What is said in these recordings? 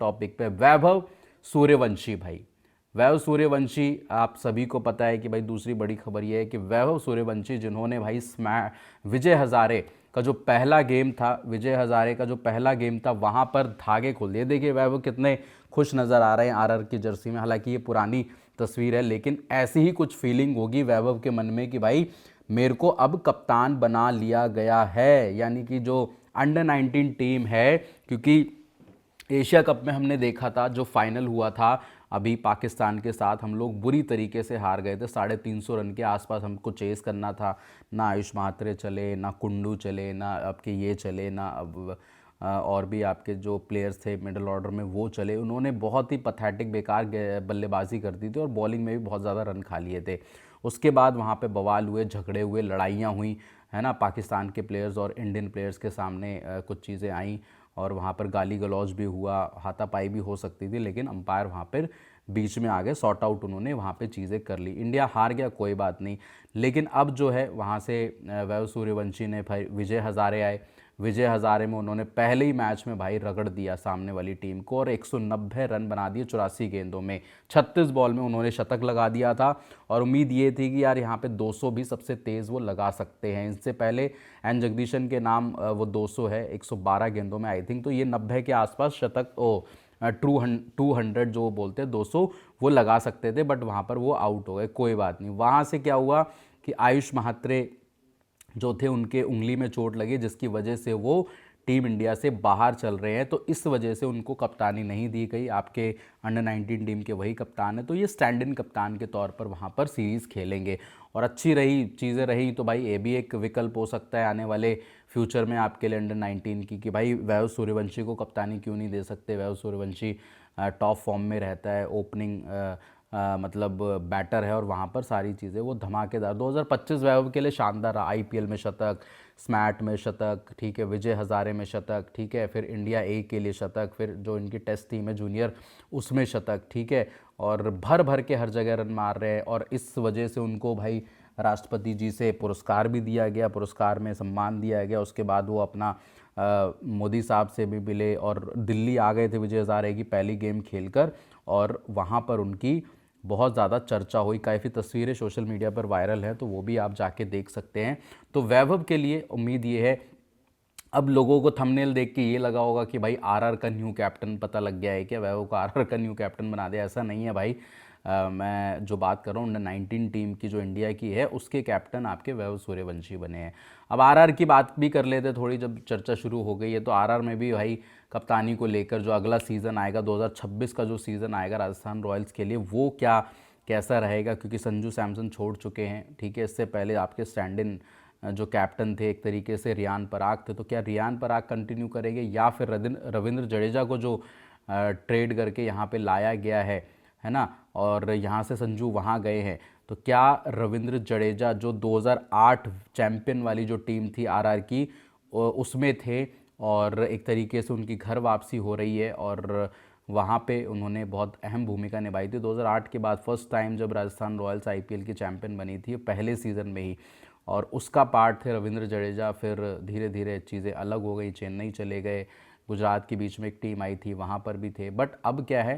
Topic पे। वैभव सूर्यवंशी भाई, वैभव सूर्यवंशी, आप सभी को पता है कि भाई दूसरी बड़ी खबर यह है कि वैभव सूर्यवंशी जिन्होंने भाई विजय हजारे का जो पहला गेम था, विजय हजारे का जो पहला गेम था वहां पर धागे खोल दिए। देखिए वैभव कितने खुश नज़र आ रहे हैं आरआर की जर्सी में, हालांकि ये पुरानी तस्वीर है लेकिन ऐसी ही कुछ फीलिंग होगी वैभव के मन में कि भाई मेरे को अब कप्तान बना लिया गया है, यानी कि जो अंडर 19 टीम है, क्योंकि एशिया कप में हमने देखा था जो फाइनल हुआ था अभी पाकिस्तान के साथ, हम लोग बुरी तरीके से हार गए थे। 350 रन के आसपास हमको चेस करना था, ना आयुष महात्रे चले, ना कुंडू चले, ना आपके ये चले, ना अब और भी आपके जो प्लेयर्स थे मिडिल ऑर्डर में वो चले। उन्होंने बहुत ही पथेटिक बेकार बल्लेबाजी कर दी थी और बॉलिंग में भी बहुत ज़्यादा रन खा लिए थे। उसके बाद वहाँ पे बवाल हुए, झगड़े हुए, लड़ाइयाँ हुई, है ना, पाकिस्तान के प्लेयर्स और इंडियन प्लेयर्स के सामने कुछ चीज़ें आई और वहाँ पर गाली गलौज भी हुआ, हाथापाई भी हो सकती थी, लेकिन अंपायर वहाँ पर बीच में आ गए, सॉर्ट आउट उन्होंने वहाँ पे चीज़ें कर ली। इंडिया हार गया, कोई बात नहीं, लेकिन अब जो है वहाँ से वैभव सूर्यवंशी ने भाई विजय हज़ारे आए, विजय हज़ारे में उन्होंने पहले ही मैच में भाई रगड़ दिया सामने वाली टीम को और 190 रन बना दिए 84 गेंदों में। 36 बॉल में उन्होंने शतक लगा दिया था और उम्मीद ये थी कि यार यहाँ पे 200 भी सबसे तेज़ वो लगा सकते हैं। इससे पहले एन जगदीशन के नाम वो 200 है 112 गेंदों में आई थिंक, तो ये 90 के आसपास शतक टू 200 जो बोलते हैं 200 वो लगा सकते थे, बट वहाँ पर वो आउट हो गए। कोई बात नहीं। वहाँ से क्या हुआ कि आयुष महात्रे जो थे उनके उंगली में चोट लगी जिसकी वजह से वो टीम इंडिया से बाहर चल रहे हैं, तो इस वजह से उनको कप्तानी नहीं दी गई। आपके अंडर 19 टीम के वही कप्तान है, तो ये स्टैंड इन कप्तान के तौर पर वहाँ पर सीरीज़ खेलेंगे और अच्छी रही चीज़ें रही तो भाई ये भी एक विकल्प हो सकता है आने वाले फ्यूचर में आपके लिए अंडर 19 की, कि भाई वैभव सूर्यवंशी को कप्तानी क्यों नहीं दे सकते। वैभव सूर्यवंशी टॉप फॉर्म में रहता है, ओपनिंग मतलब बैटर है और वहाँ पर सारी चीज़ें वो धमाकेदार। 2025 वैभव के लिए शानदार रहा, आईपीएल में शतक, स्मैट में शतक, ठीक है, विजय हज़ारे में शतक, ठीक है, फिर इंडिया ए के लिए शतक, फिर जो इनकी टेस्ट टीम है जूनियर उसमें शतक, ठीक है, और भर भर के हर जगह रन मार रहे हैं और इस वजह से उनको भाई राष्ट्रपति जी से पुरस्कार भी दिया गया, पुरस्कार में सम्मान दिया गया। उसके बाद वो अपना मोदी साहब से भी मिले और दिल्ली आ गए थे विजय हज़ारे की पहली गेम खेलकर और वहाँ पर उनकी बहुत ज़्यादा चर्चा हुई। काफ़ी तस्वीरें सोशल मीडिया पर वायरल हैं, तो वो भी आप जाके देख सकते हैं। तो वैभव के लिए उम्मीद ये है, अब लोगों को थंबनेल देख के ये लगा होगा कि भाई आरआर का न्यू कैप्टन पता लग गया है क्या, वैभव को आरआर का न्यू कैप्टन बना दिया। ऐसा नहीं है भाई। मैं जो बात कर रहा हूँ अंडर 19 टीम की जो इंडिया की है उसके कैप्टन आपके वैभव सूर्यवंशी बने हैं। अब आरआर की बात भी कर लेते थोड़ी, जब चर्चा शुरू हो गई है तो आरआर में भी भाई कप्तानी को लेकर जो अगला सीज़न आएगा 2026 का जो सीज़न आएगा राजस्थान रॉयल्स के लिए वो क्या कैसा रहेगा, क्योंकि संजू सैमसन छोड़ चुके हैं, ठीक है। इससे पहले आपके स्टैंड इन जो कैप्टन थे एक तरीके से रियान पराग थे, तो क्या रियान पराग कंटिन्यू करेंगे या फिर रविंद्र जडेजा को जो ट्रेड करके यहाँ पे लाया गया है ना, और यहाँ से संजू वहाँ गए हैं, तो क्या रविंद्र जडेजा जो 2008 चैंपियन वाली जो टीम थी आरआर की उसमें थे और एक तरीके से उनकी घर वापसी हो रही है और वहाँ पे उन्होंने बहुत अहम भूमिका निभाई थी। 2008 के बाद फर्स्ट टाइम जब राजस्थान रॉयल्स आईपीएल की चैंपियन बनी थी पहले सीज़न में ही, और उसका पार्ट थे रविंद्र जडेजा। फिर धीरे धीरे चीज़ें अलग हो गई, चेन्नई चले गए, गुजरात के बीच में एक टीम आई थी वहाँ पर भी थे, बट अब क्या है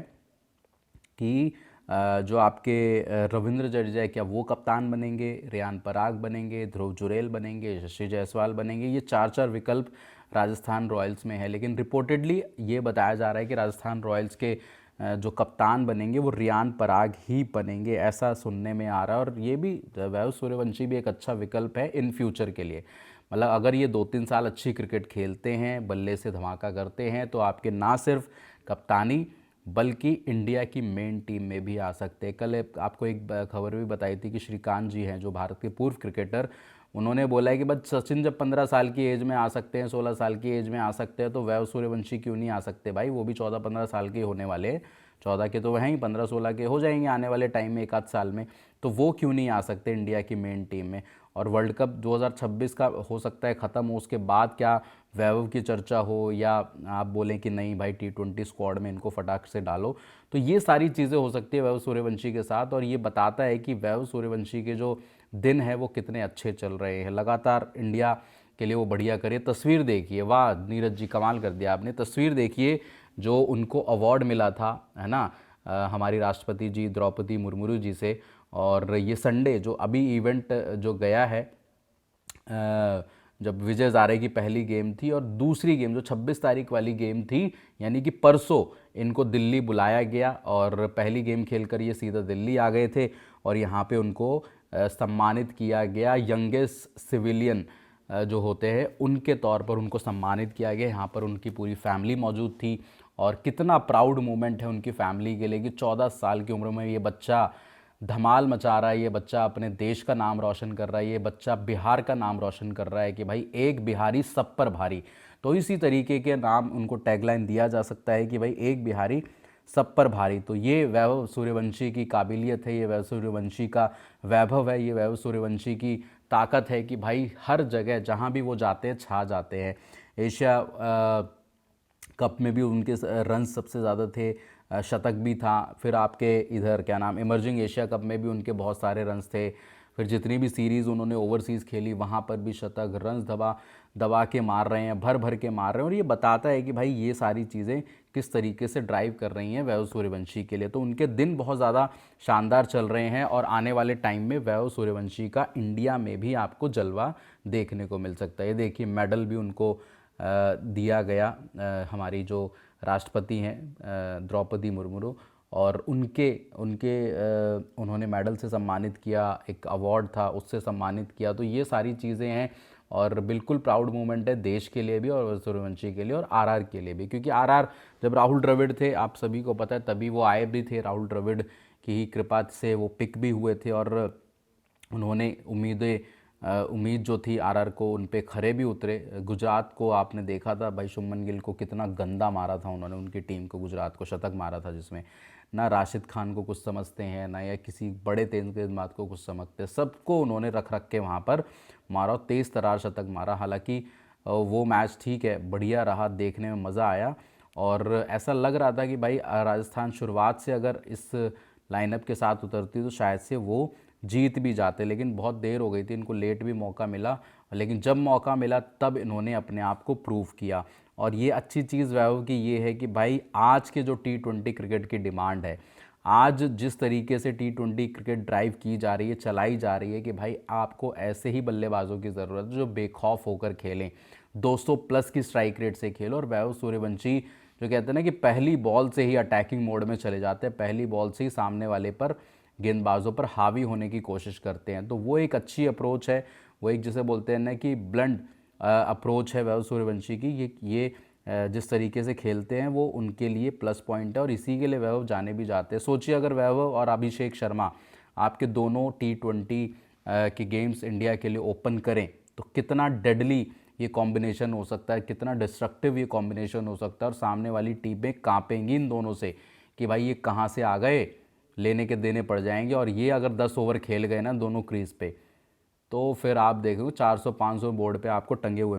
कि जो आपके रविंद्र जडेजा है क्या वो कप्तान बनेंगे, रेयान पराग बनेंगे, ध्रुव जुरैल बनेंगे, यशस्वी जायसवाल बनेंगे, ये चार चार विकल्प राजस्थान रॉयल्स में है। लेकिन रिपोर्टेडली ये बताया जा रहा है कि राजस्थान रॉयल्स के जो कप्तान बनेंगे वो रेयान पराग ही बनेंगे, ऐसा सुनने में आ रहा है। और ये भी वैभव सूर्यवंशी भी एक अच्छा विकल्प है इन फ्यूचर के लिए, मतलब अगर ये 2-3 साल अच्छी क्रिकेट खेलते हैं, बल्ले से धमाका करते हैं, तो आपके ना सिर्फ कप्तानी बल्कि इंडिया की मेन टीम में भी आ सकते हैं। कल आपको एक खबर भी बताई थी कि श्रीकांत जी हैं जो भारत के पूर्व क्रिकेटर, उन्होंने बोला है कि बस सचिन जब 15 साल की एज में आ सकते हैं, 16 साल की एज में आ सकते हैं, तो वैभव सूर्यवंशी क्यों नहीं आ सकते भाई, वो भी 14-15 साल के होने वाले हैं। 14 के तो वहीं 15-16 के हो जाएंगे आने वाले टाइम में, एक आध साल में, तो वो क्यों नहीं आ सकते इंडिया की मेन टीम में। और वर्ल्ड कप 2026 का हो सकता है ख़त्म हो, उसके बाद क्या वैभव की चर्चा हो, या आप बोलें कि नहीं भाई T20 स्क्वाड में इनको फटाक से डालो, तो ये सारी चीज़ें हो सकती है वैभव सूर्यवंशी के साथ। और ये बताता है कि वैभव सूर्यवंशी के जो दिन है वो कितने अच्छे चल रहे हैं, लगातार इंडिया के लिए वो बढ़िया करे। तस्वीर देखिए, वाह नीरज जी कमाल कर दिया आपने, तस्वीर देखिए जो उनको अवार्ड मिला था, है ना, हमारी राष्ट्रपति जी द्रौपदी मुर्मू जी से। और ये संडे जो अभी इवेंट जो गया है, जब विजय हजारे की पहली गेम थी और दूसरी गेम जो 26 तारीख वाली गेम थी, यानी कि परसों इनको दिल्ली बुलाया गया और पहली गेम खेलकर ये सीधा दिल्ली आ गए थे और यहाँ पे उनको सम्मानित किया गया। यंगेस्ट सिविलियन जो होते हैं उनके तौर पर उनको सम्मानित किया गया। यहाँ पर उनकी पूरी फैमिली मौजूद थी और कितना प्राउड मोमेंट है उनकी फैमिली के लिए कि 14 साल की उम्र में ये बच्चा धमाल मचा रहा है, ये बच्चा अपने देश का नाम रोशन कर रहा है, ये बच्चा बिहार का नाम रोशन कर रहा है कि भाई एक बिहारी सब पर भारी। तो इसी तरीके के नाम उनको टैगलाइन दिया जा सकता है कि भाई एक बिहारी सब पर भारी। तो ये वैभव सूर्यवंशी की काबिलियत है, ये वैभव सूर्यवंशी का वैभव है, ये वैभव सूर्यवंशी की ताकत है कि भाई हर जगह जहाँ भी वो जाते हैं छा जाते हैं। एशिया कप में भी उनके रन सबसे ज़्यादा थे, शतक भी था। फिर आपके इधर क्या नाम इमर्जिंग एशिया कप में भी उनके बहुत सारे रन्स थे। फिर जितनी भी सीरीज़ उन्होंने ओवरसीज़ खेली वहाँ पर भी शतक, रन्स दबा दबा के मार रहे हैं, भर भर के मार रहे हैं। और ये बताता है कि भाई ये सारी चीज़ें किस तरीके से ड्राइव कर रही हैं वैभव सूर्यवंशी के लिए। तो उनके दिन बहुत ज़्यादा शानदार चल रहे हैं और आने वाले टाइम में वैभव सूर्यवंशी का इंडिया में भी आपको जलवा देखने को मिल सकता है। ये देखिए मेडल भी उनको दिया गया, हमारी जो राष्ट्रपति हैं द्रौपदी मुर्मू, और उनके उनके उन्होंने मेडल से सम्मानित किया, एक अवार्ड था उससे सम्मानित किया। तो ये सारी चीज़ें हैं और बिल्कुल प्राउड मोमेंट है देश के लिए भी और सूर्यवंशी के लिए और आरआर के लिए भी, क्योंकि आरआर जब राहुल द्रविड़ थे, आप सभी को पता है, तभी वो आए भी थे। राहुल द्रविड़ की ही कृपा से वो पिक भी हुए थे और उन्होंने उम्मीद जो थी आरआर को उन पे खरे भी उतरे। गुजरात को आपने देखा था भाई, शुभमन गिल को कितना गंदा मारा था उन्होंने, उनकी टीम को, गुजरात को शतक मारा था जिसमें ना राशिद खान को कुछ समझते हैं ना या किसी बड़े तेज गेंदबाज को कुछ समझते हैं, सबको उन्होंने रख रख के वहाँ पर मारा और तेज़ तरार शतक मारा। हालांकि वो मैच ठीक है, बढ़िया रहा, देखने में मज़ा आया और ऐसा लग रहा था कि भाई राजस्थान शुरुआत से अगर इस लाइनअप के साथ उतरती तो शायद से वो जीत भी जाते, लेकिन बहुत देर हो गई थी, इनको लेट भी मौका मिला। लेकिन जब मौका मिला तब इन्होंने अपने आप को प्रूव किया। और ये अच्छी चीज़ वैभव की ये है कि भाई आज के जो T20 क्रिकेट की डिमांड है, आज जिस तरीके से T20 क्रिकेट ड्राइव की जा रही है, चलाई जा रही है, कि भाई आपको ऐसे ही बल्लेबाजों की ज़रूरत है जो बेखौफ होकर खेलें, 200 प्लस की स्ट्राइक रेट से खेलो। और वैभव सूर्यवंशी जो कहते हैं ना कि पहली बॉल से ही अटैकिंग मोड में चले जाते हैं, पहली बॉल से ही सामने वाले पर, गेंदबाजों पर हावी होने की कोशिश करते हैं। तो वो एक अच्छी अप्रोच है, वो एक जिसे बोलते हैं ना कि ब्लंड अप्रोच है वैभव सूर्यवंशी की। ये जिस तरीके से खेलते हैं वो उनके लिए प्लस पॉइंट है और इसी के लिए वैभव जाने भी जाते हैं। सोचिए अगर वैभव और अभिषेक शर्मा आपके दोनों T20 की गेम्स इंडिया के लिए ओपन करें तो कितना डेडली ये कॉम्बिनेशन हो सकता है, कितना डिस्ट्रक्टिव ये कॉम्बिनेशन हो सकता है। और सामने वाली टीमें कांपेंगी इन दोनों से कि भाई ये कहाँ से आ गए, लेने के देने पड़ जाएंगे। और ये अगर 10 ओवर खेल गए ना दोनों क्रीज पे, तो फिर आप देखो 400-500 बोर्ड पे आपको टंगे हुए